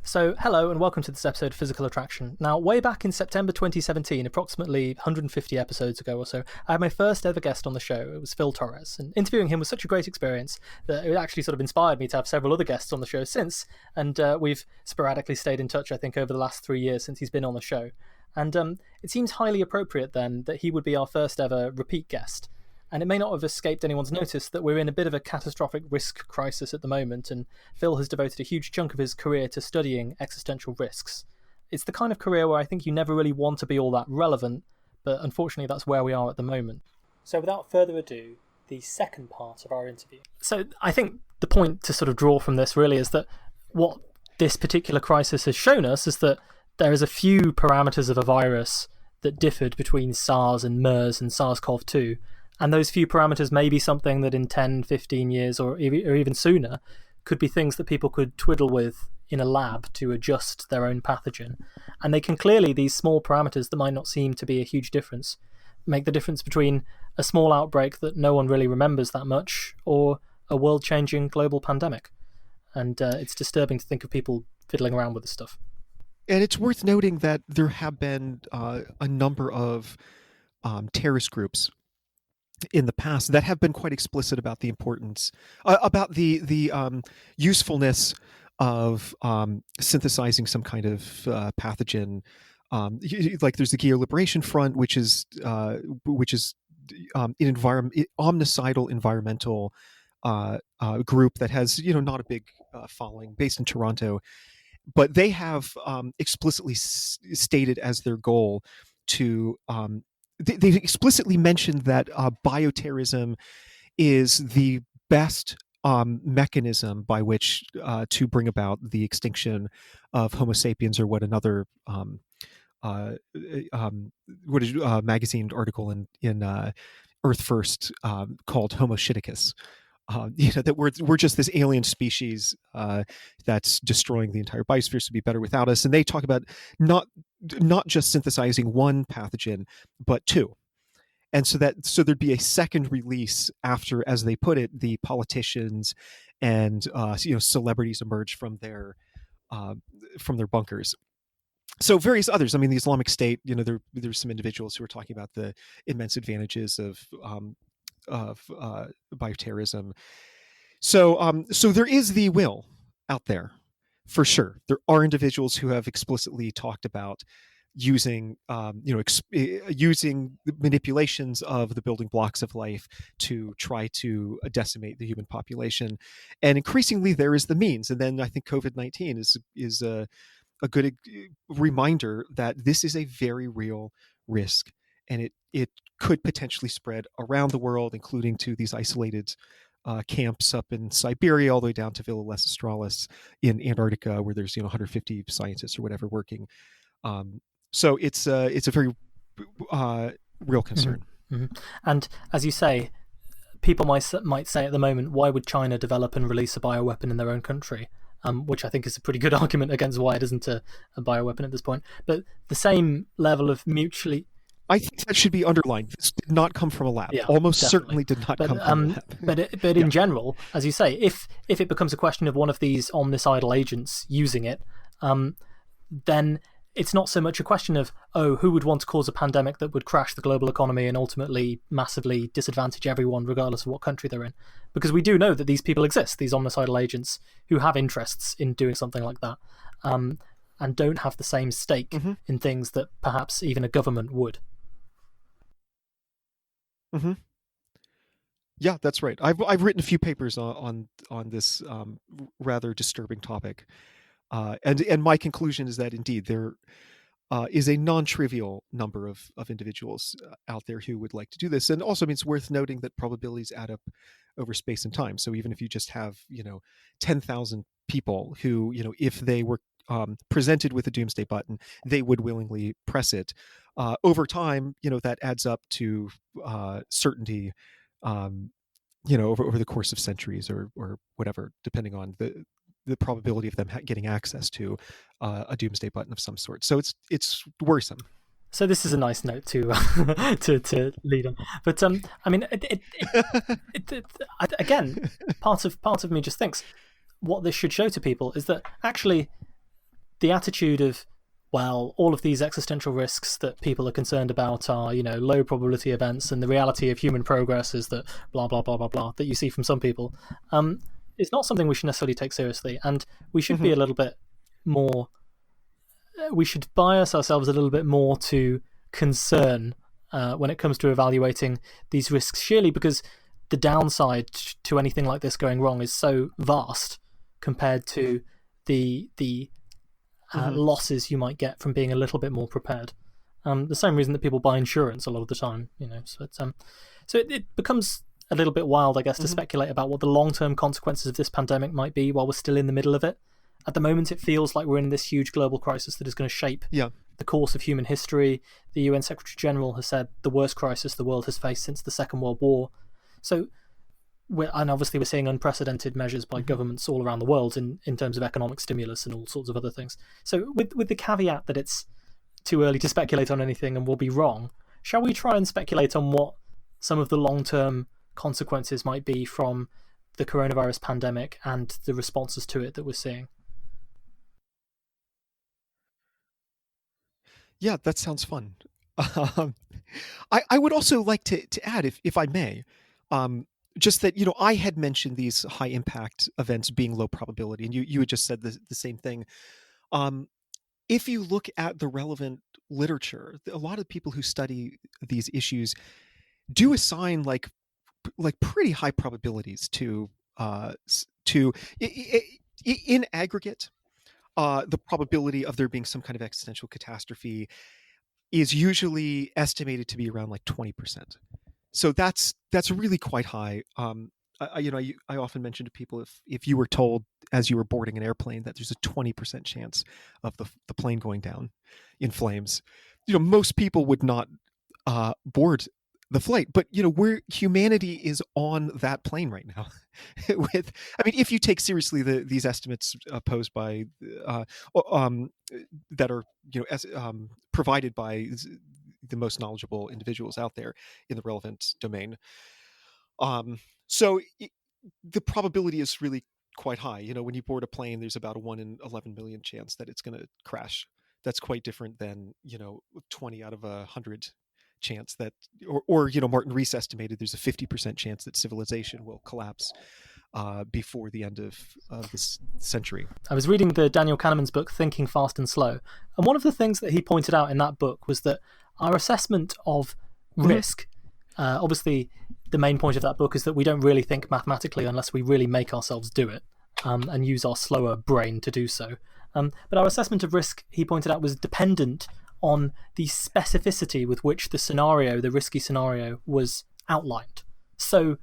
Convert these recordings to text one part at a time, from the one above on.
So, hello and welcome to this episode of Physical Attraction. Now, way back in September 2017, approximately 150 episodes ago or so, I had my first ever guest on the show. It was Phil Torres, and interviewing him was such a great experience that it actually sort of inspired me to have several other guests on the show since, and we've sporadically stayed in touch, I think, over the last 3 years since he's been on the show. And it seems highly appropriate then that he would be our first ever repeat guest. And it may not have escaped anyone's notice that we're in a bit of a catastrophic risk crisis at the moment, and Phil has devoted a huge chunk of his career to studying existential risks. It's the kind of career where I think you never really want to be all that relevant, but unfortunately that's where we are at the moment. So without further ado, the second part of our interview. So I think the point to sort of draw from this really is that what this particular crisis has shown us is that there is a few parameters of a virus that differed between SARS and MERS and SARS-CoV-2. And those few parameters may be something that in 10, 15 years or even sooner could be things that people could twiddle with in a lab to adjust their own pathogen. And they can clearly, these small parameters that might not seem to be a huge difference, make the difference between a small outbreak that no one really remembers that much or a world-changing global pandemic. And it's disturbing to think of people fiddling around with this stuff. And it's worth noting that there have been a number of terrorist groups in the past that have been quite explicit about the importance, about the usefulness of synthesizing some kind of pathogen. Like there's the Geo Liberation Front, which is an omnicidal environmental group that has not a big following, based in Toronto, but they have explicitly stated as their goal to they explicitly mentioned that bioterrorism is the best mechanism by which to bring about the extinction of Homo sapiens, or what another magazine article in Earth First called Homo shiticus. That we're just this alien species that's destroying the entire biosphere, so be better without us. And they talk about not just synthesizing one pathogen, but two. And so there'd be a second release after, as they put it, the politicians and celebrities emerge from their bunkers. So various others. I mean, the Islamic State. There's some individuals who are talking about the immense advantages of bioterrorism. So there is the will out there, for sure. There are individuals who have explicitly talked about using using the manipulations of the building blocks of life to try to decimate the human population, and increasingly there is the means. And then I think COVID-19 is a good reminder that this is a very real risk, and it could potentially spread around the world, including to these isolated camps up in Siberia, all the way down to Villa Les Australis in Antarctica, where there's 150 scientists or whatever working. So it's a very real concern. Mm-hmm. Mm-hmm. And as you say, people might say at the moment, why would China develop and release a bioweapon in their own country? Which I think is a pretty good argument against why it isn't a bioweapon at this point. But the same level of mutually... I think that should be underlined. This did not come from a lab. Yeah, Almost definitely. Certainly did not come from a lab. But in general, as you say, if it becomes a question of one of these omnicidal agents using it, then it's not so much a question of, who would want to cause a pandemic that would crash the global economy and ultimately massively disadvantage everyone regardless of what country they're in. Because we do know that these people exist, these omnicidal agents who have interests in doing something like that, and don't have the same stake in things that perhaps even a government would. Mm-hmm. Yeah, that's right. I've written a few papers on this rather disturbing topic, and my conclusion is that indeed there is a non-trivial number of individuals out there who would like to do this. And also, I mean, it's worth noting that probabilities add up over space and time. So even if you just have 10,000 people who if they were presented with a doomsday button, they would willingly press it. Over time, that adds up to certainty, over the course of centuries or whatever, depending on the probability of them getting access to a doomsday button of some sort. So it's worrisome. So this is a nice note to to lead on. But I mean, again, part of me just thinks what this should show to people is that actually the attitude of, well, all of these existential risks that people are concerned about are, low probability events, and the reality of human progress is that blah blah blah blah blah that you see from some people, is not something we should necessarily take seriously, and we should be a little bit more. We should bias ourselves a little bit more to concern when it comes to evaluating these risks, surely because the downside to anything like this going wrong is so vast compared to the losses you might get from being a little bit more prepared. The same reason that people buy insurance a lot of the time, So it becomes a little bit wild, I guess, to speculate about what the long-term consequences of this pandemic might be while we're still in the middle of it. At the moment, it feels like we're in this huge global crisis that is going to shape the course of human history. The UN Secretary General has said the worst crisis the world has faced since the Second World War. So, and obviously we're seeing unprecedented measures by governments all around the world in terms of economic stimulus and all sorts of other things. So with the caveat that it's too early to speculate on anything and we'll be wrong, shall we try and speculate on what some of the long-term consequences might be from the coronavirus pandemic and the responses to it that we're seeing? Yeah, that sounds fun. I would also like to add, if I may, just that, I had mentioned these high impact events being low probability, and you had just said the same thing. If you look at the relevant literature, a lot of people who study these issues do assign like pretty high probabilities to in aggregate. The probability of there being some kind of existential catastrophe is usually estimated to be around like 20%. So that's really quite high. I often mention to people, if you were told as you were boarding an airplane that there's a 20% chance of the plane going down in flames, most people would not board the flight. But humanity is on that plane right now. If you take seriously these estimates posed by that are provided by the most knowledgeable individuals out there in the relevant domain. So the probability is really quite high. When you board a plane, there's about a 1 in 11 million chance that it's going to crash. That's quite different than 20 out of 100 chance that, or Martin Rees estimated there's a 50% chance that civilization will collapse before the end of this century. I was reading the Daniel Kahneman's book, Thinking Fast and Slow, and one of the things that he pointed out in that book was that our assessment of risk, obviously the main point of that book is that we don't really think mathematically unless we really make ourselves do it and use our slower brain to do so. But our assessment of risk, he pointed out, was dependent on the specificity with which the risky scenario, was outlined. So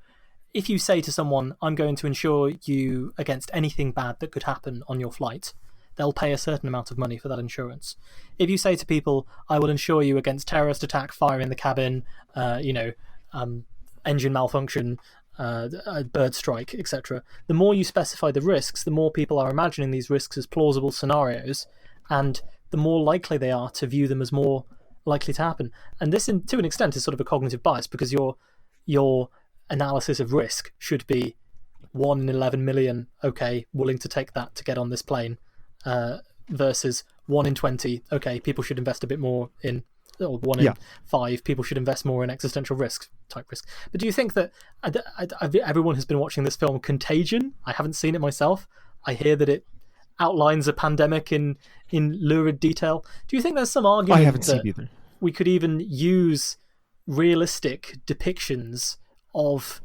if you say to someone, I'm going to insure you against anything bad that could happen on your flight, they'll pay a certain amount of money for that insurance. If you say to people, I will insure you against terrorist attack, fire in the cabin, engine malfunction, bird strike, etc., the more you specify the risks, the more people are imagining these risks as plausible scenarios, and the more likely they are to view them as more likely to happen. And this, to an extent, is sort of a cognitive bias, because your analysis of risk should be 1 in 11 million, okay, willing to take that to get on this plane, versus 1 in 20, okay, people should invest a bit more in, or 1 in 5, people should invest more in existential risk type risk. But do you think that everyone has been watching this film Contagion? I haven't seen it myself. I hear that it outlines a pandemic in lurid detail. Do you think there's some argument I haven't that seen either. We could even use realistic depictions of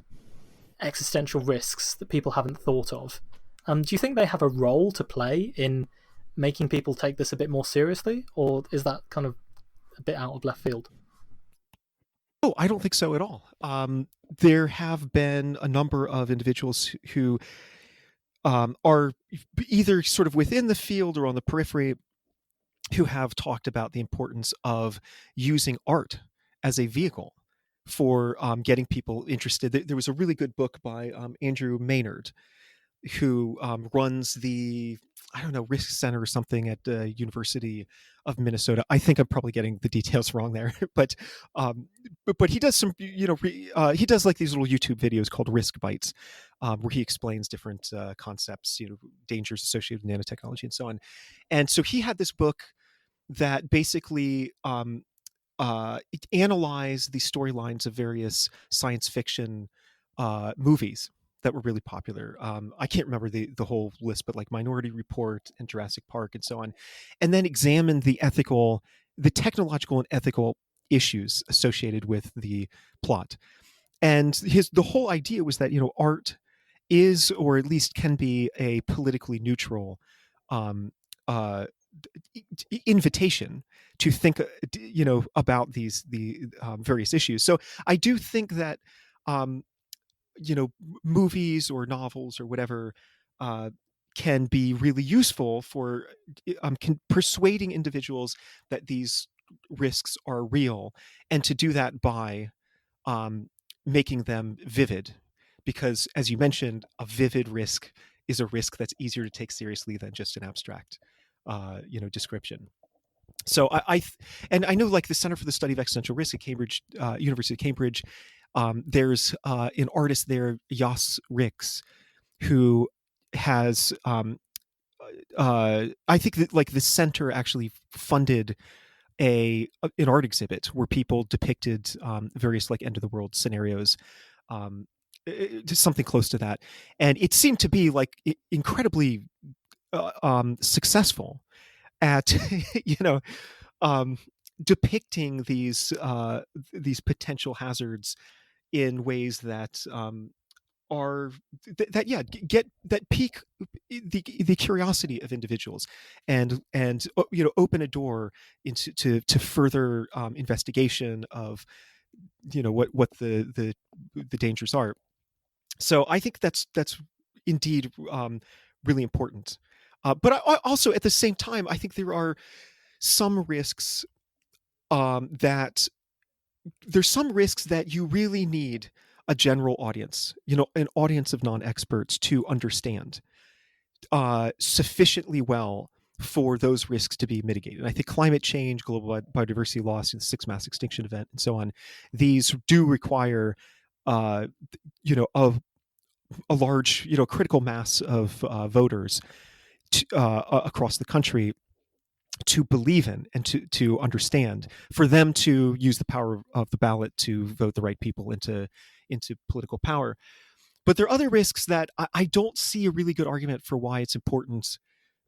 existential risks that people haven't thought of? Do you think they have a role to play in making people take this a bit more seriously, or is that kind of a bit out of left field? Oh, I don't think so at all. There have been a number of individuals who are either sort of within the field or on the periphery who have talked about the importance of using art as a vehicle for getting people interested. There was a really good book by Andrew Maynard, who runs the I don't know, risk center or something at the University of Minnesota. I think I'm probably getting the details wrong there, um, but he does some, he does like these little YouTube videos called Risk Bites, where he explains different concepts, dangers associated with nanotechnology and so on. And so he had this book that basically it analyzed the storylines of various science fiction movies that were really popular. I can't remember the whole list, but like Minority Report and Jurassic Park and so on, and then examined the technological and ethical issues associated with the plot. And the whole idea was that art is, or at least can be, a politically neutral um, uh, invitation to think about the various issues. So I do think that um, movies or novels or whatever uh, can be really useful for persuading individuals that these risks are real, and to do that by um, making them vivid, because as you mentioned, a vivid risk is a risk that's easier to take seriously than just an abstract description. So and I know, like, the Center for the Study of Existential Risk at Cambridge, University of Cambridge, there's an artist there, Yas Ricks, who has I think that, like, the center actually funded an art exhibit where people depicted various, like, end of the world scenarios, just something close to that, and it seemed to be like incredibly successful at um, depicting these potential hazards in ways that are that yeah get that pique the curiosity of individuals, and open a door into to further investigation of what the dangers are. So I think that's indeed really important. But I also, at the same time, I think there are some risks that there's some risks that you really need a general audience, an audience of non-experts, to understand sufficiently well for those risks to be mitigated. And I think climate change, global biodiversity loss, and the sixth mass extinction event, and so on, these do require a large, critical mass of voters across the country to believe in and to understand, for them to use the power of the ballot to vote the right people into political power. But there are other risks that I don't see a really good argument for why it's important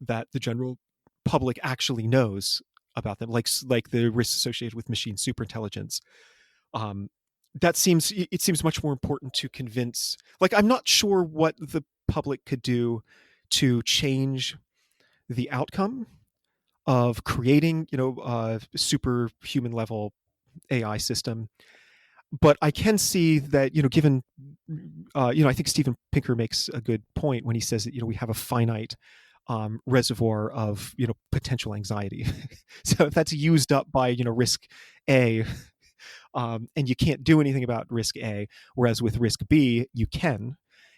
that the general public actually knows about them, like the risks associated with machine superintelligence. It seems much more important to convince. Like, I'm not sure what the public could do to change the outcome of creating, a superhuman level AI system. But I can see that, given, I think Steven Pinker makes a good point when he says that, we have a finite reservoir of, potential anxiety. So if that's used up by, risk A, and you can't do anything about risk A, whereas with risk B, you can,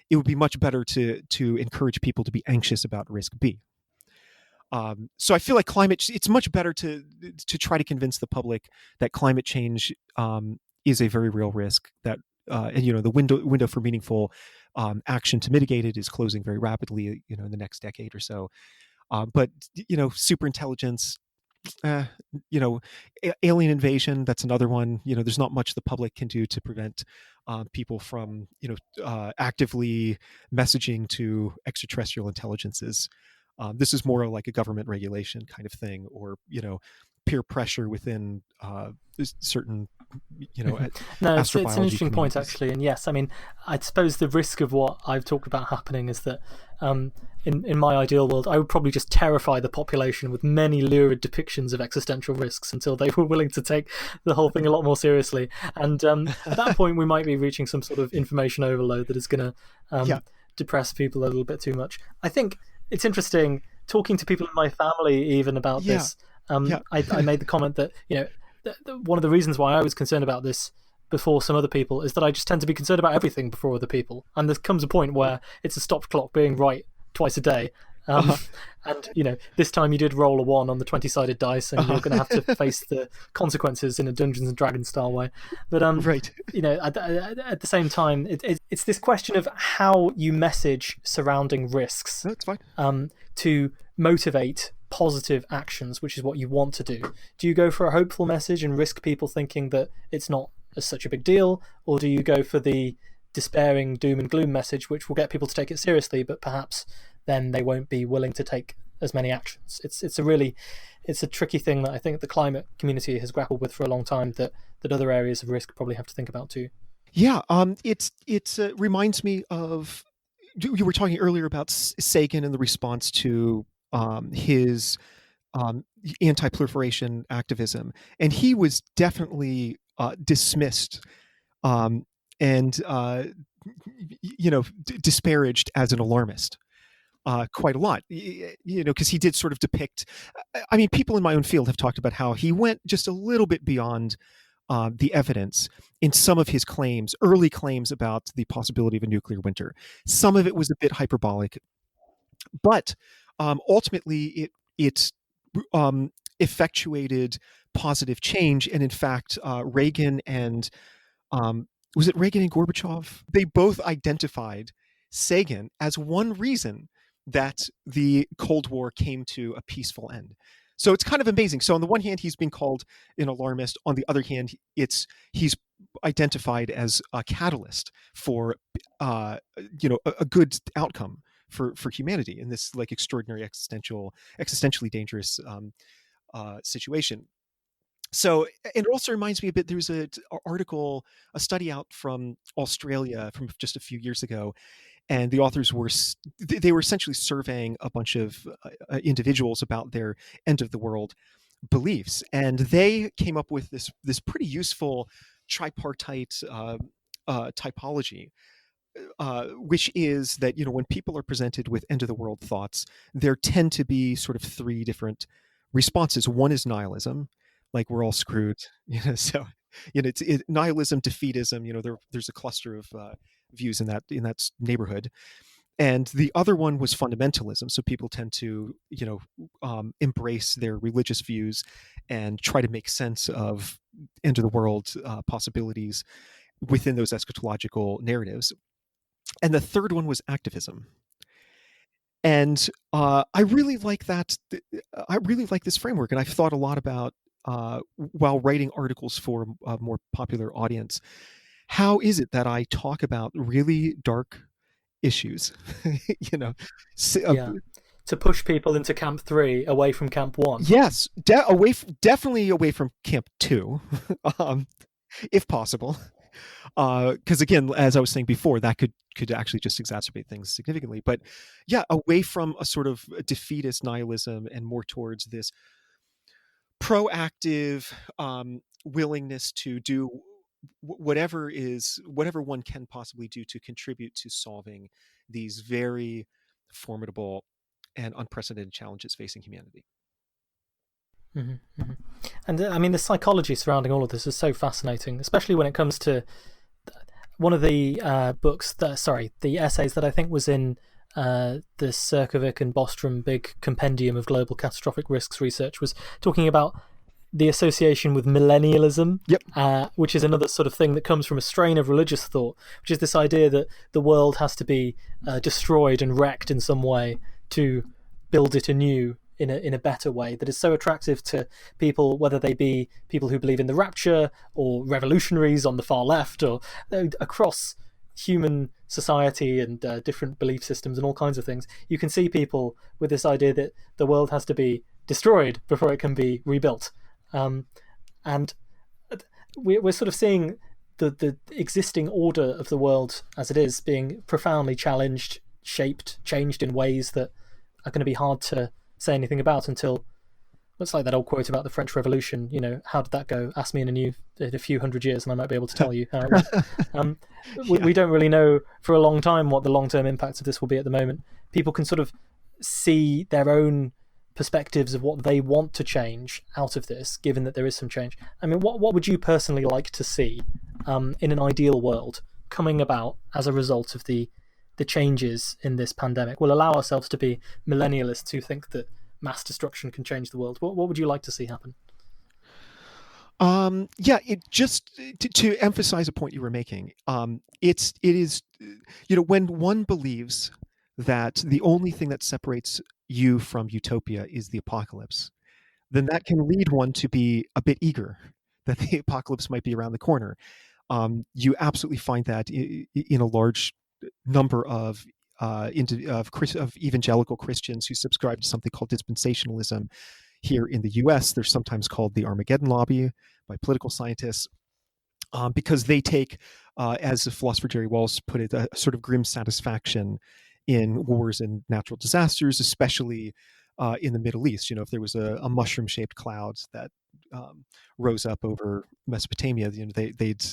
it would be much better to encourage people to be anxious about risk B. So I feel like it's much better to try to convince the public that climate change is a very real risk, that and the window for meaningful action to mitigate it is closing very rapidly, in the next decade or so. But superintelligence, alien invasion, that's another one. There's not much the public can do to prevent people from actively messaging to extraterrestrial intelligences. This is more like a government regulation kind of thing, or peer pressure within certain no, it's an astrobiology interesting point, communities. actually. And yes, I mean, I suppose the risk of what I've talked about happening is that in my ideal world, I would probably just terrify the population with many lurid depictions of existential risks until they were willing to take the whole thing a lot more seriously. And at that point, we might be reaching some sort of information overload that is going to depress people a little bit too much. I think it's interesting talking to people in my family even about this. I made the comment that, one of the reasons why I was concerned about this before some other people is that I just tend to be concerned about everything before other people. And there comes a point where it's a stopped clock being right twice a day. Um, and this time you did roll a 1 on the 20-sided dice, and you're going to have to face the consequences in a Dungeons and Dragons style way. But right. At the same time, it's this question of how you message surrounding risks. That's fine. To motivate positive actions, which is what you want to do. Do you go for a hopeful message and risk people thinking that it's not such a big deal, or do you go for the despairing doom and gloom message, which will get people to take it seriously, but perhaps then they won't be willing to take as many actions? It's a tricky thing that I think the climate community has grappled with for a long time, that other areas of risk probably have to think about too. Yeah, it reminds me of, you were talking earlier about Sagan and the response to his anti-proliferation activism, and he was definitely dismissed and disparaged as an alarmist quite a lot, because he did sort of depict. I mean, people in my own field have talked about how he went just a little bit beyond the evidence in some of his claims, early claims about the possibility of a nuclear winter. Some of it was a bit hyperbolic, but ultimately it effectuated positive change. And in fact, Reagan and was it Reagan and Gorbachev? They both identified Sagan as one reason that the Cold War came to a peaceful end. So it's kind of amazing. So on the one hand, he's being called an alarmist. On the other hand, he's identified as a catalyst for a good outcome for humanity in this like extraordinary existentially dangerous situation. So, and it also reminds me a bit, there was a study out from Australia from just a few years ago, and the authors were essentially surveying a bunch of individuals about their end of the world beliefs, and they came up with this pretty useful tripartite typology, which is that when people are presented with end of the world thoughts, there tend to be sort of three different responses. One is nihilism, like we're all screwed, so it's nihilism, defeatism. There's a cluster of views in that neighborhood. And the other one was fundamentalism. So people tend to embrace their religious views and try to make sense of end of the world possibilities within those eschatological narratives. And the third one was activism. And I really like that. I really like this framework, and I've thought a lot about while writing articles for a more popular audience. How is it that I talk about really dark issues? To push people into Camp 3 away from Camp 1. Yes, definitely away from Camp 2, if possible. Because again, as I was saying before, that could actually just exacerbate things significantly. But yeah, away from a sort of defeatist nihilism and more towards this proactive willingness to do whatever one can possibly do to contribute to solving these very formidable and unprecedented challenges facing humanity. Mm-hmm, mm-hmm. And I mean, the psychology surrounding all of this is so fascinating, especially when it comes to one of the the essays that I think was in the Sirkovic and Bostrom big compendium of global catastrophic risks research, was talking about the association with millennialism, which is another sort of thing that comes from a strain of religious thought, which is this idea that the world has to be destroyed and wrecked in some way to build it anew in a better way, that is so attractive to people, whether they be people who believe in the rapture or revolutionaries on the far left, or across human society and different belief systems and all kinds of things. You can see people with this idea that the world has to be destroyed before it can be rebuilt. And we're sort of seeing the existing order of the world as it is being profoundly challenged, shaped, changed in ways that are going to be hard to say anything about until, it's like that old quote about the French Revolution, how did that go? Ask me in a few hundred years and I might be able to tell you how it went. We don't really know for a long time what the long-term impacts of this will be at the moment. People can sort of see their own perspectives of what they want to change out of this, given that there is some change. I mean, what would you personally like to see in an ideal world coming about as a result of the the changes in this pandemic will allow ourselves to be millennialists who think that mass destruction can change the world? What would you like to see happen? Yeah, it just to emphasize a point you were making. It is, when one believes that the only thing that separates you from utopia is the apocalypse, then that can lead one to be a bit eager that the apocalypse might be around the corner. You absolutely find that in a large number of of evangelical Christians who subscribe to something called dispensationalism. Here in the U.S., they're sometimes called the Armageddon lobby by political scientists, because they take, as the philosopher Jerry Walls put it, a sort of grim satisfaction in wars and natural disasters, especially in the Middle East. If there was a mushroom-shaped cloud that rose up over Mesopotamia, they'd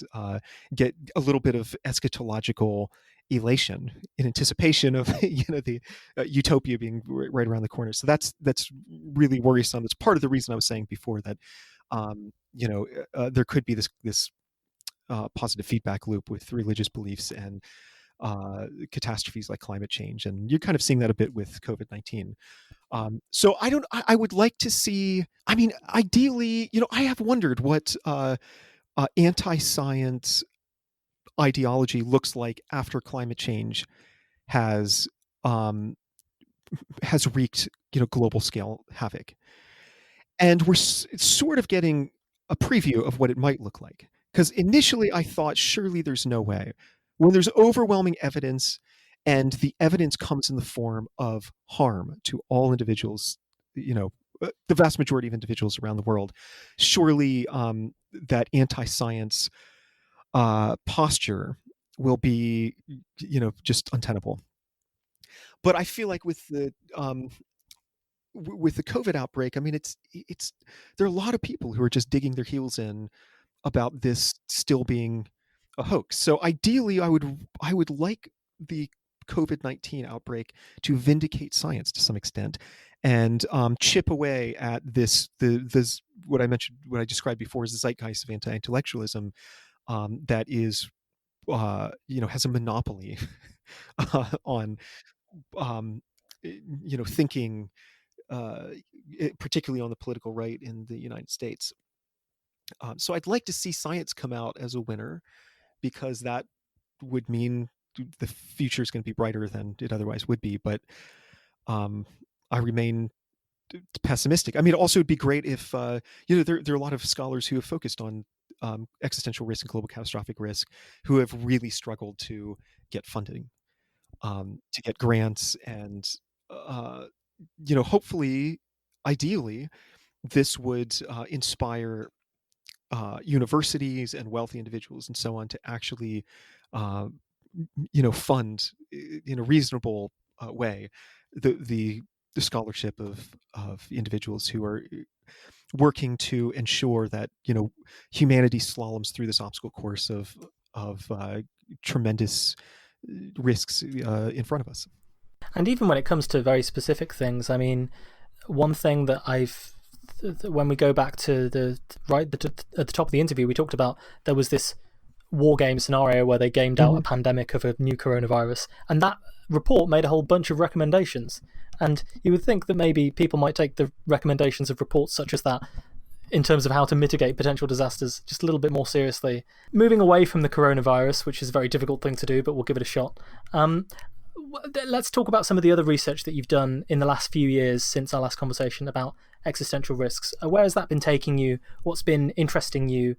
get a little bit of eschatological elation in anticipation of the utopia being right around the corner. So that's really worrisome. It's part of the reason I was saying before that there could be this positive feedback loop with religious beliefs and catastrophes like climate change, and you're kind of seeing that a bit with COVID-19. So I would like to see. I mean, ideally, I have wondered what anti-science ideology looks like after climate change has um, has wreaked global scale havoc, and we're sort of getting a preview of what it might look like. Because initially I thought, surely there's no way. When there's overwhelming evidence, and the evidence comes in the form of harm to all individuals, the vast majority of individuals around the world, surely that anti-science posture will be, just untenable. But I feel like with the COVID outbreak, I mean, it's there are a lot of people who are just digging their heels in about this still being a hoax. So ideally, I would like the COVID-19 outbreak to vindicate science to some extent, and chip away at this what I mentioned, what I described before, as the zeitgeist of anti-intellectualism, that is has a monopoly on um, thinking, uh, particularly on the political right in the United States. So I'd like to see science come out as a winner, because that would mean the future is going to be brighter than it otherwise would be. But um, I remain pessimistic. I mean, also it'd be great if there are a lot of scholars who have focused on existential risk and global catastrophic risk, who have really struggled to get funding, to get grants, and uh, hopefully, ideally, this would inspire universities and wealthy individuals and so on to actually, uh, fund in a reasonable way the the scholarship of individuals who are working to ensure that humanity slaloms through this obstacle course of tremendous risks in front of us. And even when it comes to very specific things, I mean, one thing that when we go back to at the top of the interview, we talked about there was this war game scenario where they gamed out a pandemic of a new coronavirus, and that report made a whole bunch of recommendations. And you would think that maybe people might take the recommendations of reports such as that in terms of how to mitigate potential disasters just a little bit more seriously. Moving away from the coronavirus, which is a very difficult thing to do, but we'll give it a shot. Let's talk about some of the other research that you've done in the last few years since our last conversation about existential risks. Where has that been taking you? What's been interesting you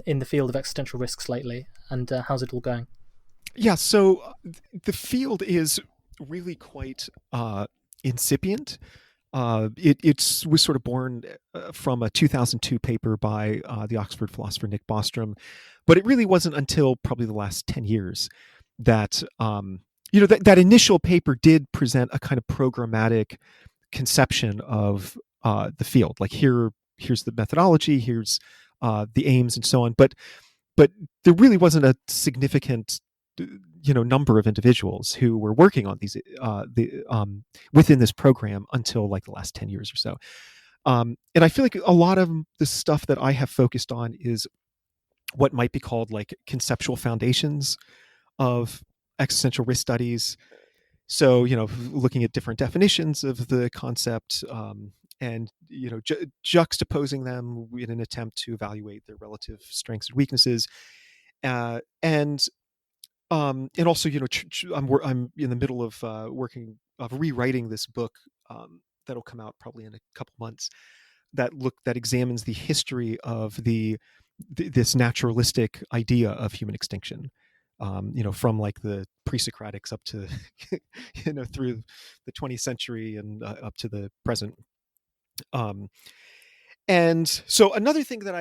in the field of existential risks lately? And how's it all going? Yeah, so the field is really quite incipient. It was sort of born from a 2002 paper by the Oxford philosopher Nick Bostrom, but it really wasn't until probably the last 10 years that that initial paper did present a kind of programmatic conception of the field. Like, here's the methodology, here's the aims, and so on. But there really wasn't a significant number of individuals who were working on these within this program until like the last 10 years or so. And I feel like a lot of the stuff that I have focused on is what might be called like conceptual foundations of existential risk studies. So, looking at different definitions of the concept, and juxtaposing them in an attempt to evaluate their relative strengths and weaknesses, and also, I'm in the middle of rewriting this book, that'll come out probably in a couple months, that examines the history of this naturalistic idea of human extinction, from like the pre-Socratics up to through the 20th century and up to the present. um, and so another thing that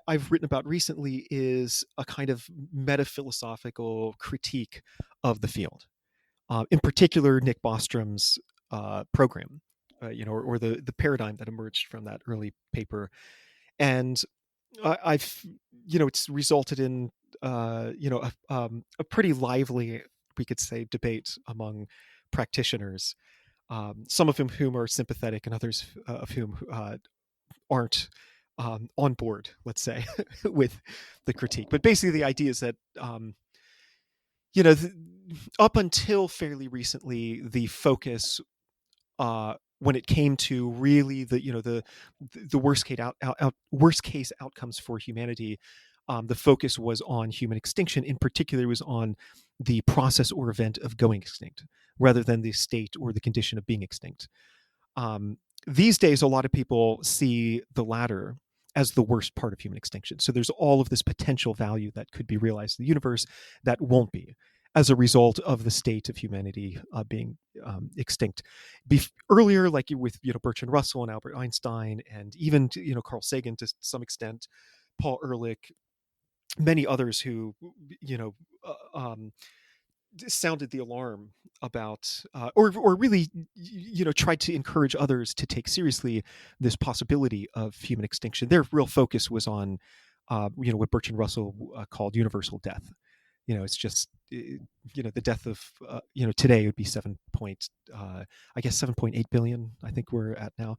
I've written about recently is a kind of metaphilosophical critique of the field, in particular Nick Bostrom's program, or the paradigm that emerged from that early paper. And I've it's resulted in a pretty lively, we could say, debate among practitioners, some of whom are sympathetic and others of whom aren't on board, let's say, with the critique. But basically, the idea is that you know, th- up until fairly recently, the focus, when it came to really the worst case outcomes for humanity, the focus was on human extinction. In particular, it was on the process or event of going extinct, rather than the state or the condition of being extinct. These days, a lot of people see the latter as the worst part of human extinction. So there's all of this potential value that could be realized in the universe that won't be, as a result of the state of humanity being extinct. Earlier, like with Bertrand Russell and Albert Einstein, and even Carl Sagan to some extent, Paul Ehrlich, many others who sounded the alarm about, or really tried to encourage others to take seriously this possibility of human extinction. Their real focus was on what Bertrand Russell called universal death. It's just the death of today would be 7.8 billion, I think we're at now,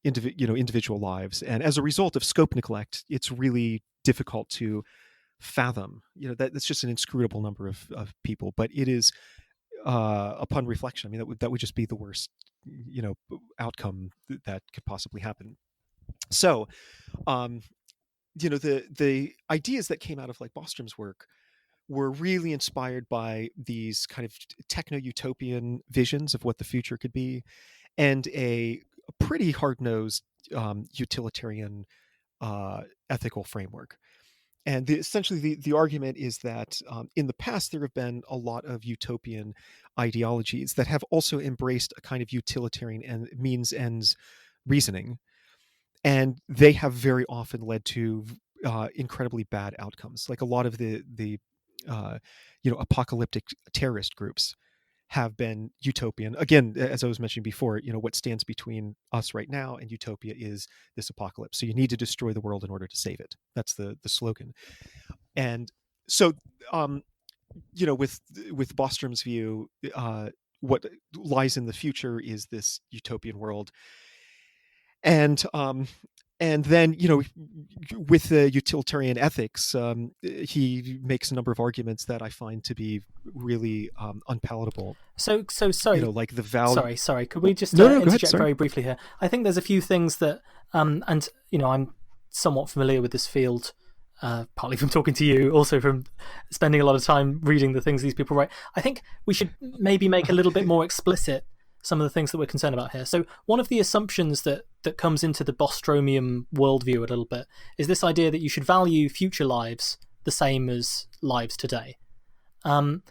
individual lives. And as a result of scope neglect, it's really difficult to fathom that's just an inscrutable number of people. But it is, upon reflection, I mean, that would just be the worst outcome that could possibly happen. So the ideas that came out of like Bostrom's work were really inspired by these kind of techno-utopian visions of what the future could be, and a pretty hard-nosed utilitarian ethical framework. And essentially, the argument is that in the past, there have been a lot of utopian ideologies that have also embraced a kind of utilitarian and means ends reasoning. And they have very often led to incredibly bad outcomes. Like a lot of the apocalyptic terrorist groups have been utopian. Again, as I was mentioning before, what stands between us right now and utopia is this apocalypse. So you need to destroy the world in order to save it. That's the slogan. And so, with Bostrom's view, what lies in the future is this utopian world. And then, with the utilitarian ethics, he makes a number of arguments that I find to be really unpalatable. So sorry, like the value. Sorry. Could we just No, interject ahead, very briefly here? I think there's a few things that, and I'm somewhat familiar with this field, partly from talking to you, also from spending a lot of time reading the things these people write. I think we should maybe make a little bit more explicit some of the things that we're concerned about here. So one of the assumptions that comes into the Bostromian worldview a little bit is this idea that you should value future lives the same as lives today. And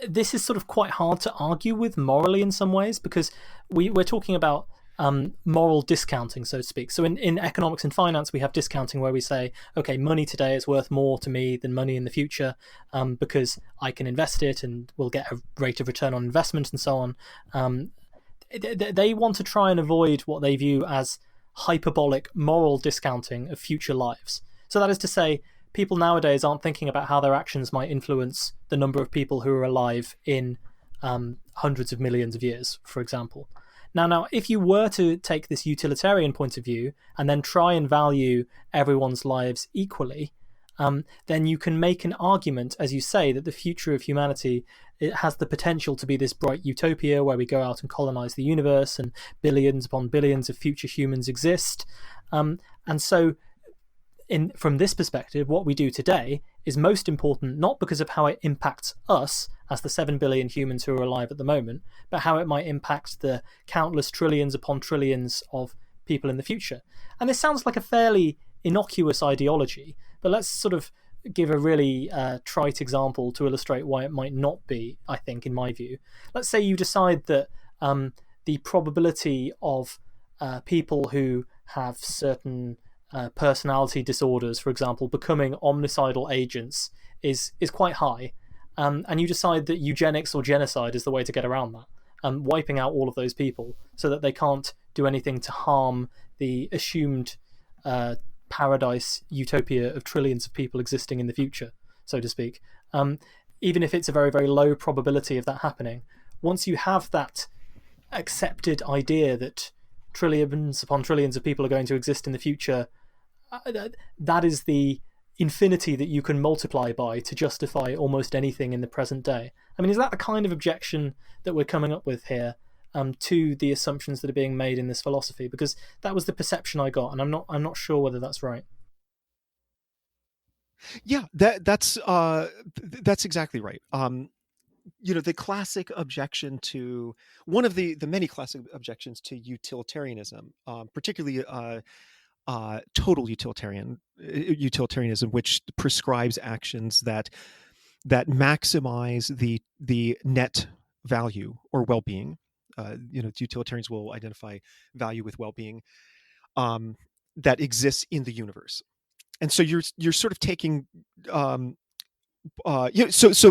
this is sort of quite hard to argue with morally in some ways, because we're talking about moral discounting, so to speak. So in economics and finance, we have discounting where we say, okay, money today is worth more to me than money in the future, because I can invest it and we'll get a rate of return on investment and so on. They want to try and avoid what they view as hyperbolic moral discounting of future lives. So that is to say, people nowadays aren't thinking about how their actions might influence the number of people who are alive in hundreds of millions of years, for example. Now, if you were to take this utilitarian point of view and then try and value everyone's lives equally, then you can make an argument, as you say, that the future of humanity, it has the potential to be this bright utopia where we go out and colonize the universe and billions upon billions of future humans exist. And so from this perspective, what we do today is most important, not because of how it impacts us as the 7 billion humans who are alive at the moment, but how it might impact the countless trillions upon trillions of people in the future. And this sounds like a fairly innocuous ideology, but let's sort of give a really trite example to illustrate why it might not be, I think, in my view. Let's say you decide that the probability of people who have certain personality disorders, for example, becoming omnicidal agents is quite high, and you decide that eugenics or genocide is the way to get around that, wiping out all of those people so that they can't do anything to harm the assumed paradise utopia of trillions of people existing in the future, so to speak. Even if it's a very, very low probability of that happening, once you have that accepted idea that trillions upon trillions of people are going to exist in the future, that is the infinity that you can multiply by to justify almost anything in the present day. I mean, is that the kind of objection that we're coming up with here to the assumptions that are being made in this philosophy? Because that was the perception I got, and I'm not sure whether that's right. Yeah, that's exactly right. The classic objection to one of the many classic objections to utilitarianism, particularly total utilitarianism, which prescribes actions that maximize the net value or well-being. Utilitarians will identify value with well-being that exists in the universe, and so you're sort of taking so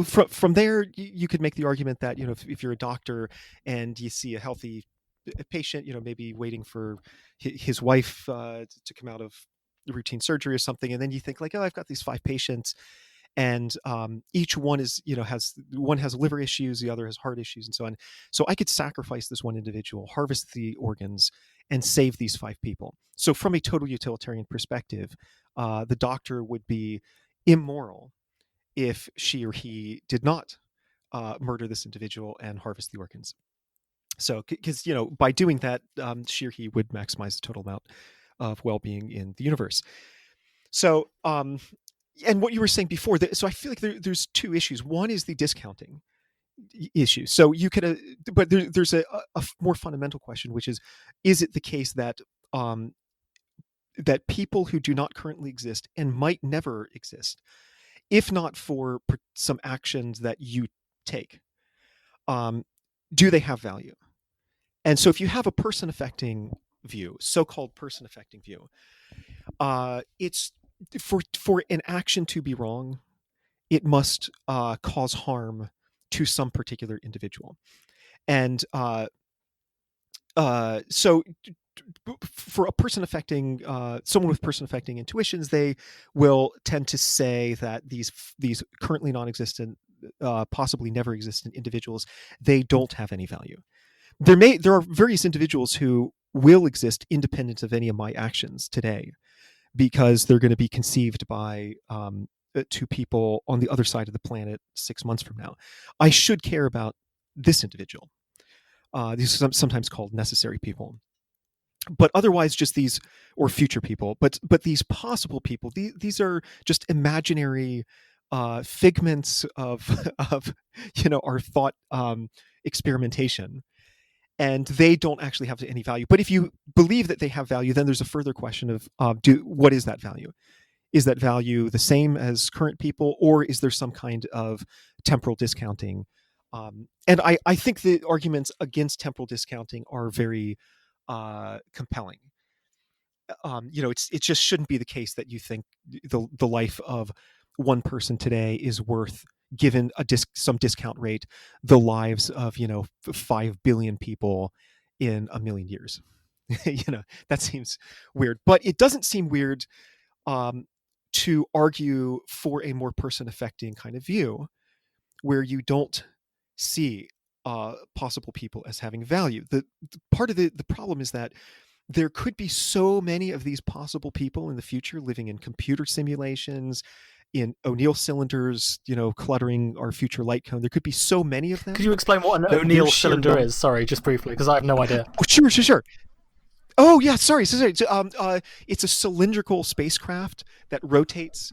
from there you could make the argument that if you're a doctor and you see a healthy patient, maybe waiting for his wife to come out of routine surgery or something, and then you think like, oh, I've got these 5 patients, and each one is one has liver issues, the other has heart issues, and so on. So I could sacrifice this one individual, harvest the organs, and save these 5 people. So from a total utilitarian perspective, the doctor would be immoral if she or he did not murder this individual and harvest the organs. So, because by doing that, she or he would maximize the total amount of well-being in the universe. So, and what you were saying before, so I feel like there's 2 issues. One is the discounting issue. So you could, but there's a more fundamental question, which is it the case that that people who do not currently exist and might never exist, if not for some actions that you take, do they have value? And so if you have a person-affecting view, so-called person-affecting view, it's for an action to be wrong, it must cause harm to some particular individual. And so for a person affecting someone with person affecting intuitions, they will tend to say that these currently non-existent, possibly never existent individuals, they don't have any value. There are various individuals who will exist independent of any of my actions today, because they're going to be conceived by 2 people on the other side of the planet 6 months from now. I should care about this individual. These are sometimes called necessary people, but otherwise just these, or future people. But these possible people, these are just imaginary figments of our thought experimentation. And they don't actually have any value. But if you believe that they have value, then there's a further question of what is that value? Is that value the same as current people, or is there some kind of temporal discounting? And I think the arguments against temporal discounting are very compelling. It just shouldn't be the case that you think the life of one person today is worth, given some discount rate, the lives of 5 billion people in a million years. That seems weird, but it doesn't seem weird to argue for a more person affecting kind of view, where you don't see possible people as having value. The part of the problem is that there could be so many of these possible people in the future living in computer simulations, in O'Neill cylinders, cluttering our future light cone. There could be so many of Could them you explain what an that their O'Neill sheer cylinder number. is? Sorry, just briefly, because I have no idea. Sure. Oh yeah, sorry. So, it's a cylindrical spacecraft that rotates.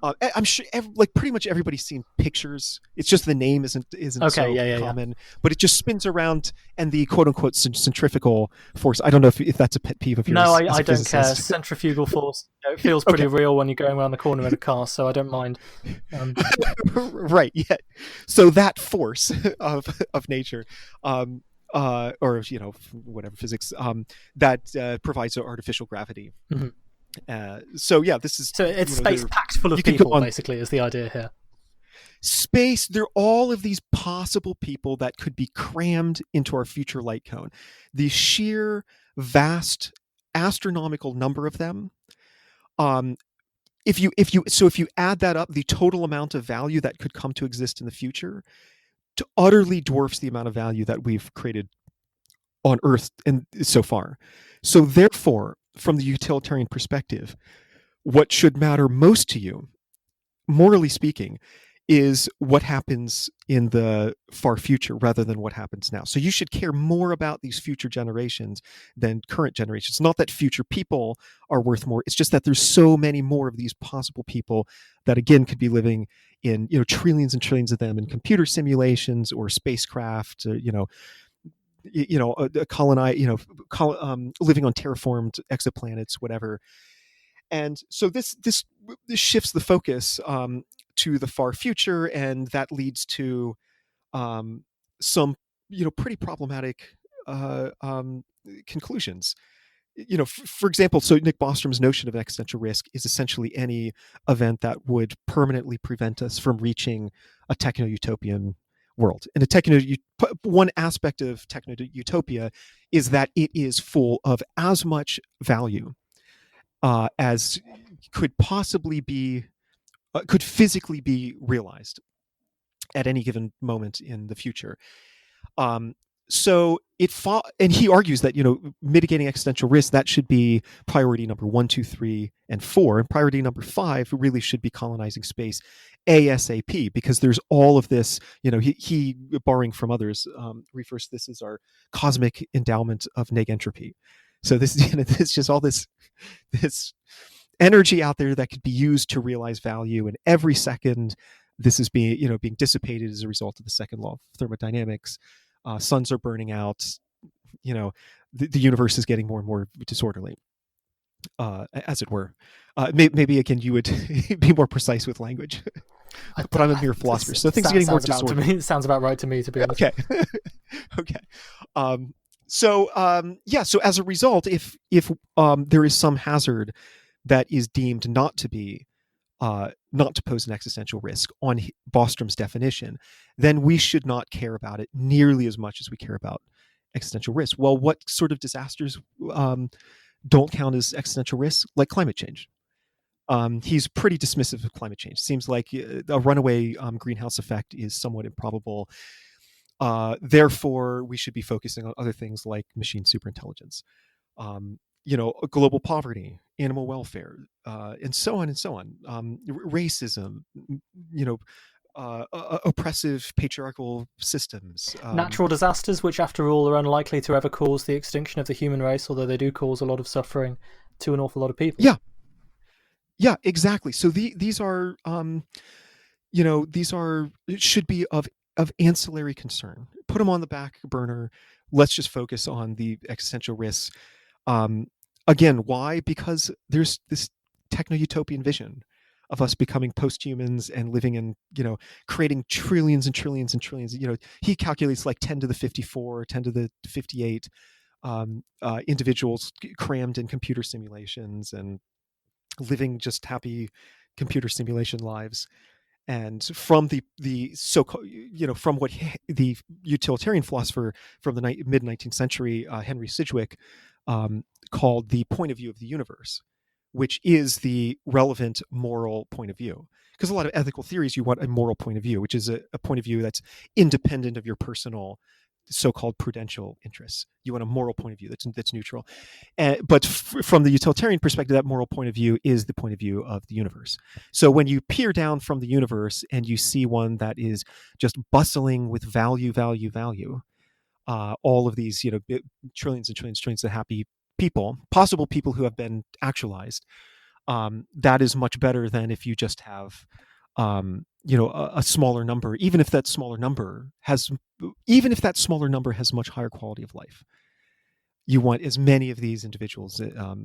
I'm sure, like pretty much everybody's seen pictures. It's just the name isn't Okay, so yeah. common, but it just spins around, and the quote unquote centrifugal force. I don't know if that's a pet peeve of No, yours as I a don't care. physicist. Centrifugal force, it feels pretty Okay, real when you're going around the corner in a car, so I don't mind. right. Yeah. So that force of nature, or whatever physics, that provides artificial gravity. Mhm. So yeah, this is So it's space packed full of you can go people, on basically, is the idea here. space. There are all of these possible people that could be crammed into our future light cone. The sheer vast astronomical number of them. Um, if you add that up, the total amount of value that could come to exist in the future utterly dwarfs the amount of value that we've created on Earth and so far. So therefore, from the utilitarian perspective, what should matter most to you, morally speaking, is what happens in the far future rather than what happens now. So you should care more about these future generations than current generations. Not that future people are worth more. It's just that there's so many more of these possible people that again could be living in, trillions and trillions of them in computer simulations or spacecraft, colonize, living on terraformed exoplanets, whatever. And so this shifts the focus to the far future, and that leads to some pretty problematic conclusions. For example, so Nick Bostrom's notion of existential risk is essentially any event that would permanently prevent us from reaching a techno-utopian world. And one aspect of techno-utopia is that it is full of as much value as could possibly be could physically be realized at any given moment in the future. Um, so and he argues that mitigating existential risk, that should be priority number 1, 2, 3, and 4, and priority number 5 really should be colonizing space ASAP, because there's all of this. He borrowing from others, refers to this as our cosmic endowment of negentropy. So this this just all this energy out there that could be used to realize value, and every second this is being dissipated as a result of the second law of thermodynamics. Suns are burning out. The universe is getting more and more disorderly, as it were. Maybe again you would be more precise with language, but I'm a mere philosopher, so things are getting more disorderly. It sounds about right to me, to be honest. Okay. Okay. So as a result, if there is some hazard that is deemed not to pose an existential risk on Bostrom's definition, then we should not care about it nearly as much as we care about existential risk. Well, what sort of disasters don't count as existential risks? Like climate change. He's pretty dismissive of climate change. Seems like a runaway greenhouse effect is somewhat improbable. Therefore, we should be focusing on other things like machine superintelligence. Global poverty, animal welfare, and so on and so on. Racism, oppressive patriarchal systems. Natural disasters, which after all are unlikely to ever cause the extinction of the human race, although they do cause a lot of suffering to an awful lot of people. Yeah, exactly. So these are, should be of ancillary concern. Put them on the back burner. Let's just focus on the existential risks. Again, why? Because there's this techno-utopian vision of us becoming post-humans and living in, creating trillions and trillions and trillions. He calculates like 10 to the 54, 10 to the 58 individuals crammed in computer simulations and living just happy computer simulation lives. And from the so-called, from what the utilitarian philosopher from the mid 19th century, Henry Sidgwick, called the point of view of the universe, which is the relevant moral point of view. Because a lot of ethical theories, you want a moral point of view, which is a point of view that's independent of your personal so-called prudential interests. You want a moral point of view that's neutral. But from the utilitarian perspective, that moral point of view is the point of view of the universe. So when you peer down from the universe and you see one that is just bustling with value, all of these, trillions and trillions of happy people, possible people who have been actualized, that is much better than if you just have a smaller number, even if that smaller number has much higher quality of life. You want as many of these individuals to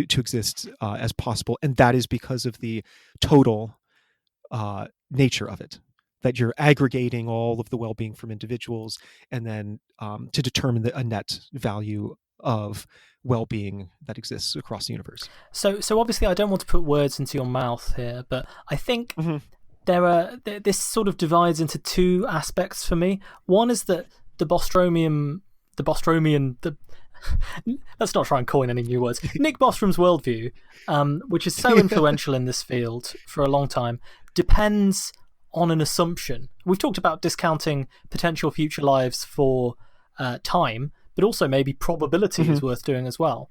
exist as possible, and that is because of the total nature of it, that you're aggregating all of the well-being from individuals, and then to determine a net value of well-being that exists across the universe. So obviously I don't want to put words into your mouth here, but I think this sort of divides into two aspects for me. One is that let's not try and coin any new words. Nick Bostrom's worldview, which is so influential in this field for a long time, depends on an assumption. We've talked about discounting potential future lives for time, but also maybe probability is worth doing as well.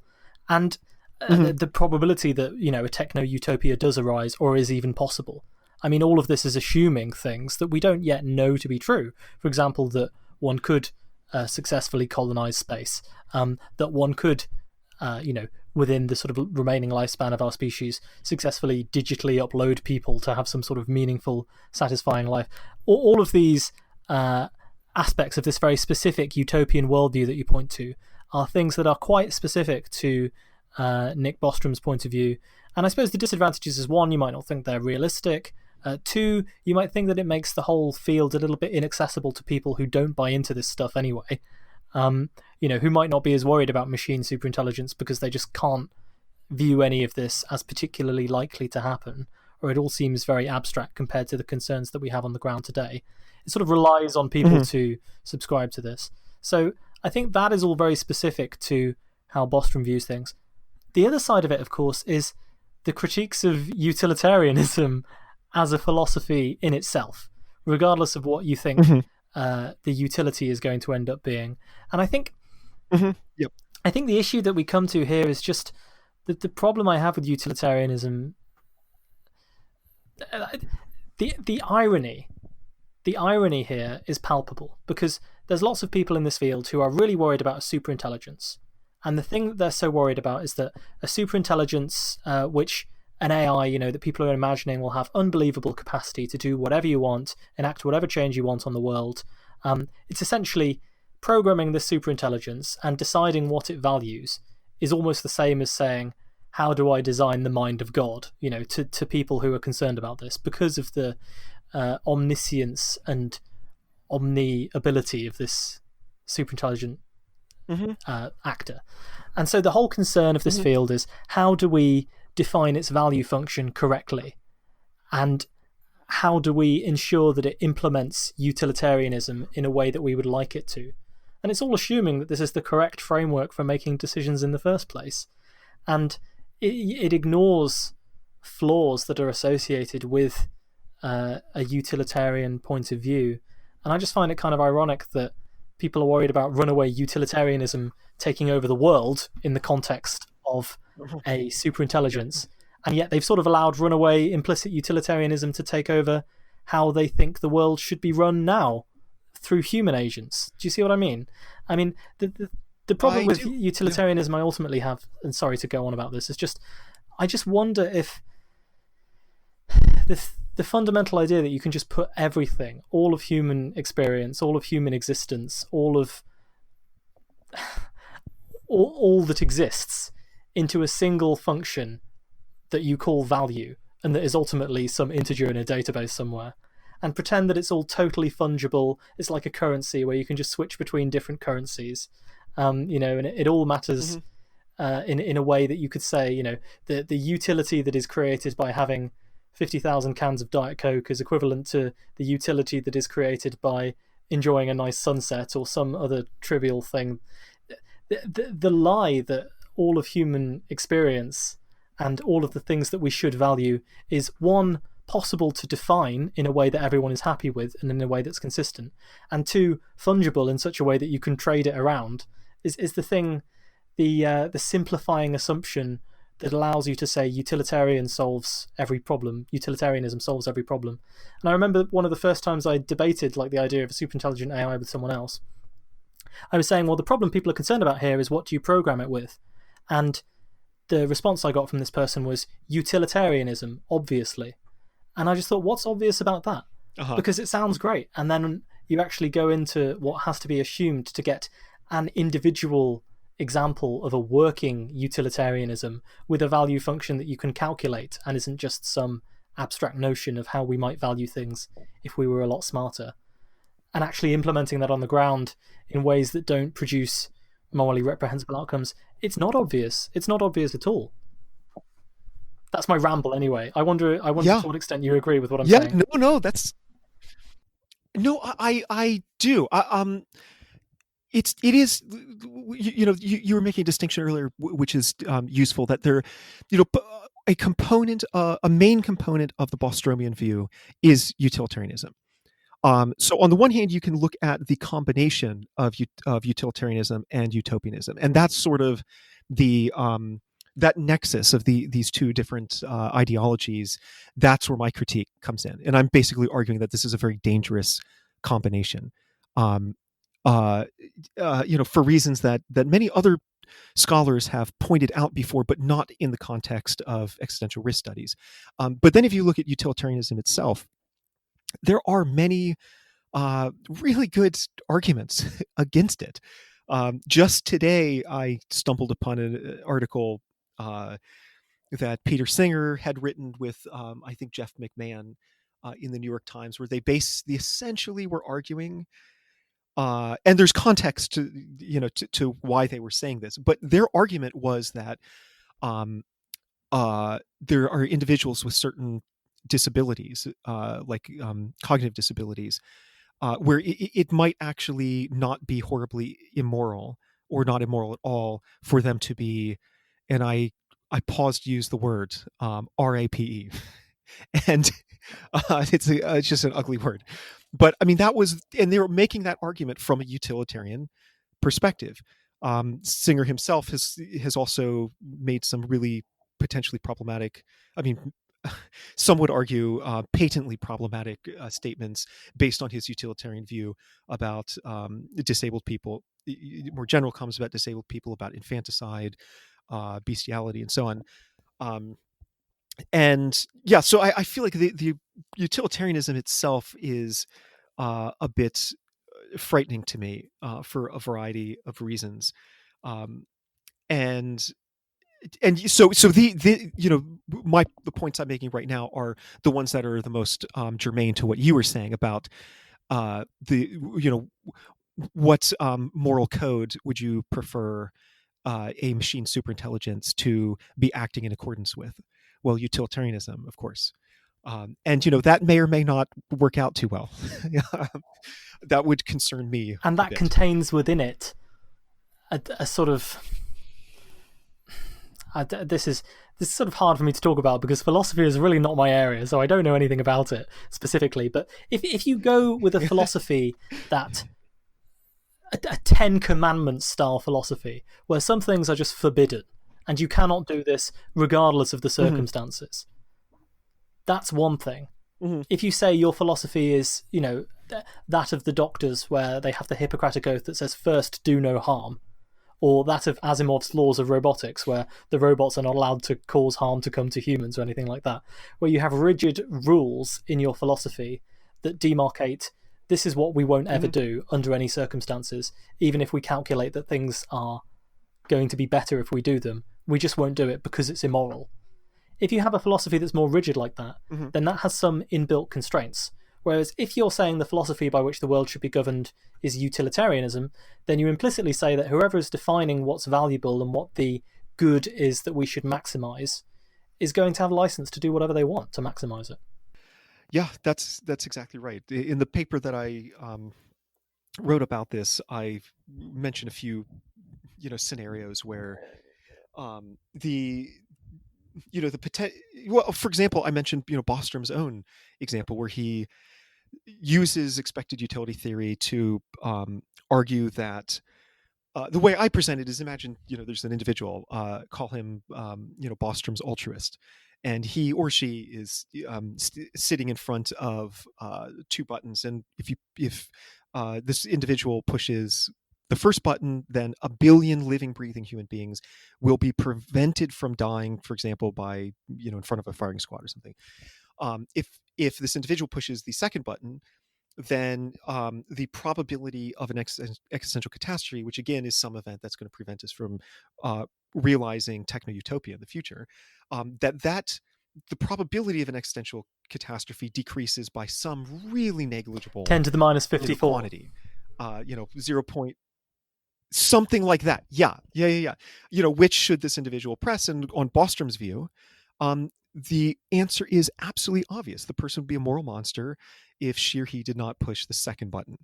And the probability that, a techno-utopia does arise or is even possible. I mean, all of this is assuming things that we don't yet know to be true. For example, that one could successfully colonize space, that one could, within the sort of remaining lifespan of our species, successfully digitally upload people to have some sort of meaningful, satisfying life. All of these aspects of this very specific utopian worldview that you point to are things that are quite specific to Nick Bostrom's point of view. And I suppose the disadvantages is, one, you might not think they're realistic. Two, you might think that it makes the whole field a little bit inaccessible to people who don't buy into this stuff anyway. Who might not be as worried about machine superintelligence because they just can't view any of this as particularly likely to happen, or it all seems very abstract compared to the concerns that we have on the ground today. It sort of relies on people to subscribe to this. So I think that is all very specific to how Bostrom views things. The other side of it, of course, is the critiques of utilitarianism as a philosophy in itself, regardless of what you think the utility is going to end up being. And I think I think the issue that we come to here is just that the problem I have with utilitarianism, the irony here is palpable, because there's lots of people in this field who are really worried about a superintelligence. And the thing that they're so worried about is that a superintelligence, which an AI, that people are imagining will have unbelievable capacity to do whatever you want, enact whatever change you want on the world. It's essentially programming this superintelligence and deciding what it values is almost the same as saying, how do I design the mind of God, to people who are concerned about this, because of the omniscience and omni-ability of this superintelligent actor. And so the whole concern of this field is, how do we define its value function correctly? And how do we ensure that it implements utilitarianism in a way that we would like it to? And it's all assuming that this is the correct framework for making decisions in the first place. And it ignores flaws that are associated with a utilitarian point of view. And I just find it kind of ironic that people are worried about runaway utilitarianism taking over the world in the context of a superintelligence, and yet they've sort of allowed runaway implicit utilitarianism to take over how they think the world should be run now through human agents. Do you see what I mean? I mean, the problem with utilitarianism I ultimately have, and sorry to go on about this, is just, I just wonder if the fundamental idea that you can just put everything, all of human experience, all of human existence, all that exists into a single function that you call value, and that is ultimately some integer in a database somewhere, and pretend that it's all totally fungible. It's like a currency where you can just switch between different currencies, and it all matters in a way that you could say, the utility that is created by having 50,000 cans of Diet Coke is equivalent to the utility that is created by enjoying a nice sunset or some other trivial thing. The lie that all of human experience and all of the things that we should value is, one, possible to define in a way that everyone is happy with and in a way that's consistent, and two, fungible in such a way that you can trade it around, is the thing, the simplifying assumption that allows you to say utilitarianism solves every problem. And I remember one of the first times I debated like the idea of a super intelligent AI with someone else, I was saying, well, the problem people are concerned about here is what do you program it with? And the response I got from this person was utilitarianism, obviously. And I just thought, what's obvious about that? Because it sounds great. And then you actually go into what has to be assumed to get an individual example of a working utilitarianism with a value function that you can calculate and isn't just some abstract notion of how we might value things if we were a lot smarter. And actually implementing that on the ground in ways that don't produce morally reprehensible outcomes, it's not obvious. It's not obvious at all. That's my ramble anyway. I wonder to what extent you agree with what I'm saying. I do. It is, you were making a distinction earlier, which is useful, that there, a main component of the Bostromian view is utilitarianism. So on the one hand, you can look at the combination of utilitarianism and utopianism, and that's sort of the that nexus of these two different ideologies. That's where my critique comes in, and I'm basically arguing that this is a very dangerous combination. For reasons that many other scholars have pointed out before, but not in the context of existential risk studies. But then if you look at utilitarianism itself, there are many really good arguments against it. Just today, I stumbled upon an article that Peter Singer had written with, I think, Jeff McMahon in the New York Times, where they essentially were arguing, and there's context to why they were saying this, but their argument was that there are individuals with certain disabilities, like cognitive disabilities, where it might actually not be horribly immoral or not immoral at all for them to be, and I paused to use the word RAPE, and it's just an ugly word, but I mean and they were making that argument from a utilitarian perspective. Singer himself has also made some really potentially problematic, I mean, some would argue patently problematic statements based on his utilitarian view about disabled people, more general comments about disabled people, about infanticide, bestiality, and so on. And yeah, so I feel like the utilitarianism itself is a bit frightening to me for a variety of reasons. And so the the points I'm making right now are the ones that are the most germane to what you were saying about what moral code would you prefer a machine superintelligence to be acting in accordance with? Well, utilitarianism, of course. And that may or may not work out too well. That would concern me. And that contains within it a sort of... This is sort of hard for me to talk about because philosophy is really not my area, so I don't know anything about it specifically. But if you go with a philosophy that... a Ten Commandments style philosophy, where some things are just forbidden, and you cannot do this regardless of the circumstances. That's one thing. If you say your philosophy is, that of the doctors, where they have the Hippocratic Oath that says first do no harm, or that of Asimov's laws of robotics, where the robots are not allowed to cause harm to come to humans or anything like that, where you have rigid rules in your philosophy that demarcate this is what we won't ever do under any circumstances, even if we calculate that things are going to be better if we do them. We just won't do it because it's immoral. If you have a philosophy that's more rigid like that, then that has some inbuilt constraints. Whereas if you're saying the philosophy by which the world should be governed is utilitarianism, then you implicitly say that whoever is defining what's valuable and what the good is that we should maximize is going to have license to do whatever they want to maximize it. Yeah, that's exactly right. In the paper that I wrote about this, I mentioned a few scenarios where the the potential. Well, for example, I mentioned Bostrom's own example where he uses expected utility theory to argue that the way I present it is, imagine there's an individual, call him Bostrom's altruist, and he or she is sitting in front of two buttons, and if this individual pushes the first button, then a billion living, breathing human beings will be prevented from dying, for example, by in front of a firing squad or something. If this individual pushes the second button, then the probability of an existential catastrophe, which again is some event that's going to prevent us from realizing techno-utopia in the future, that the probability of an existential catastrophe decreases by some really negligible 10 to the minus 54 quantity, 0 point something like that. Yeah. Which should this individual press? And on Bostrom's view, the answer is absolutely obvious. The person would be a moral monster if she or he did not push the second button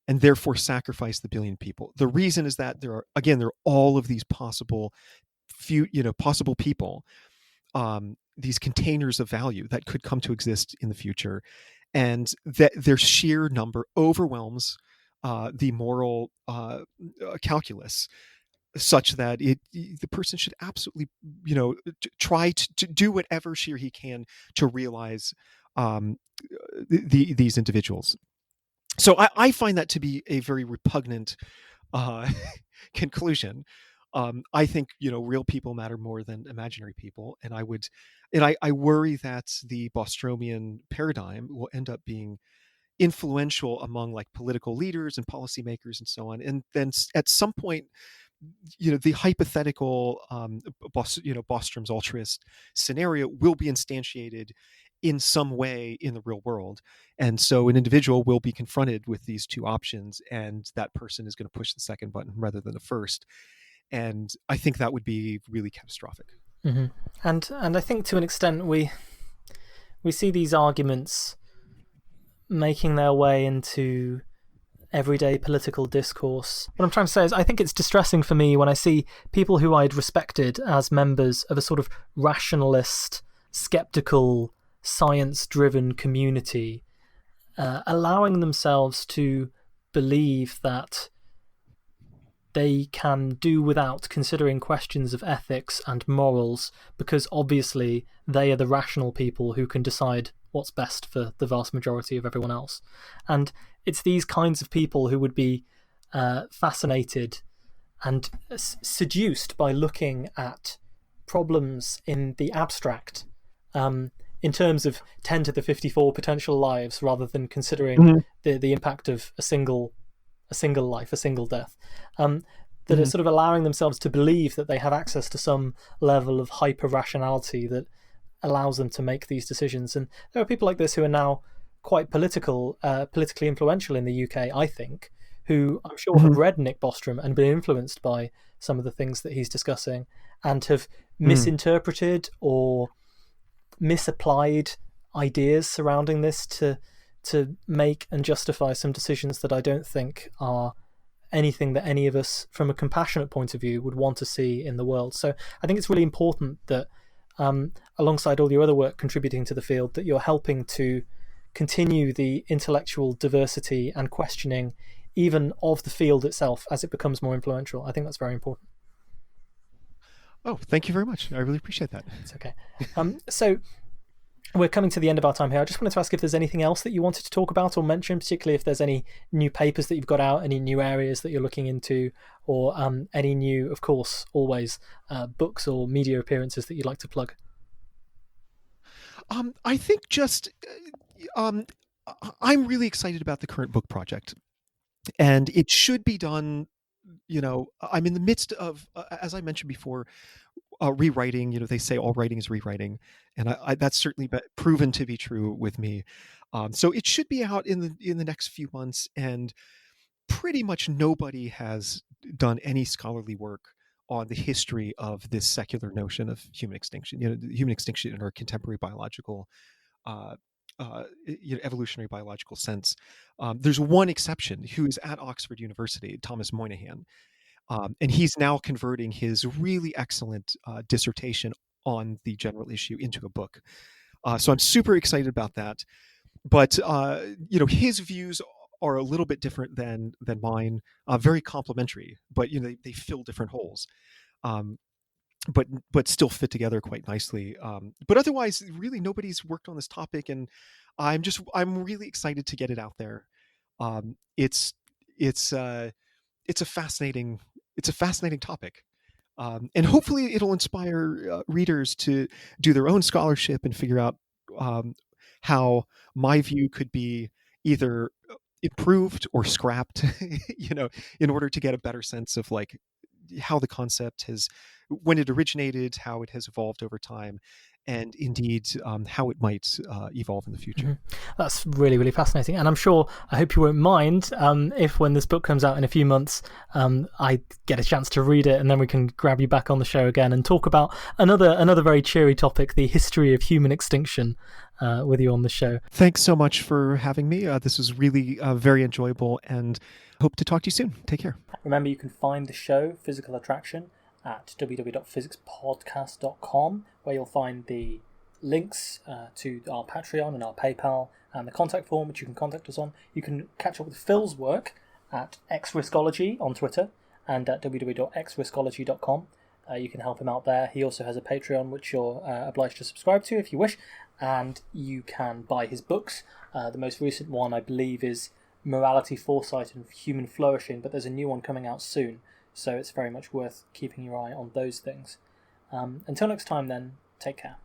and therefore sacrifice the billion people. The reason is that there are all of these possible people, these containers of value that could come to exist in the future, and that their sheer number overwhelms the moral calculus, such that the person should absolutely try to do whatever she or he can to realize these individuals. So I find that to be a very repugnant conclusion. I think real people matter more than imaginary people, and I worry that the Bostromian paradigm will end up being influential among like political leaders and policymakers and so on, and then at some point the hypothetical Bostrom's altruist scenario will be instantiated in some way in the real world, and so an individual will be confronted with these two options, and that person is going to push the second button rather than the first, and I think that would be really catastrophic. Mm-hmm. And I think to an extent we see these arguments making their way into everyday political discourse. What I'm trying to say is I think it's distressing for me when I see people who I'd respected as members of a sort of rationalist, skeptical, science-driven community allowing themselves to believe that they can do without considering questions of ethics and morals because obviously they are the rational people who can decide what's best for the vast majority of everyone else. And it's these kinds of people who would be fascinated and seduced by looking at problems in the abstract in terms of 10 to the 54 potential lives rather than considering the impact of a single life, a single death, that are sort of allowing themselves to believe that they have access to some level of hyper-rationality that allows them to make these decisions. And there are people like this who are now quite politically influential in the UK, I think, who I'm sure have read Nick Bostrom and been influenced by some of the things that he's discussing and have misinterpreted or misapplied ideas surrounding this to make and justify some decisions that I don't think are anything that any of us from a compassionate point of view would want to see in the world. So I think it's really important that alongside all your other work contributing to the field, that you're helping to continue the intellectual diversity and questioning even of the field itself as it becomes more influential. I think that's very important. Oh, thank you very much. I really appreciate that. It's okay. So we're coming to the end of our time here. I just wanted to ask if there's anything else that you wanted to talk about or mention, particularly if there's any new papers that you've got out, any new areas that you're looking into, or any new, of course, always books or media appearances that you'd like to plug. I think just I'm really excited about the current book project, and it should be done. I'm in the midst of, as I mentioned before, rewriting. They say all writing is rewriting, and I that's certainly proven to be true with me. So it should be out in the next few months, and pretty much nobody has done any scholarly work on the history of this secular notion of human extinction. Human extinction in our contemporary biological, evolutionary biological sense. There's one exception who is at Oxford University, Thomas Moynihan. And he's now converting his really excellent dissertation on the general issue into a book. So I'm super excited about that. But his views are a little bit different than mine. Very complementary, but they fill different holes. Um, but still fit together quite nicely. But otherwise, really nobody's worked on this topic, and I'm really excited to get it out there. It's it's it's a fascinating topic. And hopefully it'll inspire readers to do their own scholarship and figure out um, how my view could be either improved or scrapped, in order to get a better sense of like how the concept has, when it originated, how it has evolved over time, and indeed how it might evolve in the future. That's really, really fascinating. And I'm sure, I hope you won't mind if when this book comes out in a few months, I get a chance to read it, and then we can grab you back on the show again and talk about another very cheery topic, the history of human extinction, with you on the show. Thanks so much for having me. This was really very enjoyable, and hope to talk to you soon. Take care. Remember, you can find the show Physical Attraction at www.physicspodcast.com, where you'll find the links to our Patreon and our PayPal and the contact form, which you can contact us on. You can catch up with Phil's work at xriskology on Twitter and at www.xriskology.com. You can help him out there. He also has a Patreon, which you're obliged to subscribe to if you wish, and you can buy his books. The most recent one, I believe, is Morality, Foresight and Human Flourishing, but there's a new one coming out soon, so it's very much worth keeping your eye on those things. Until next time then, take care.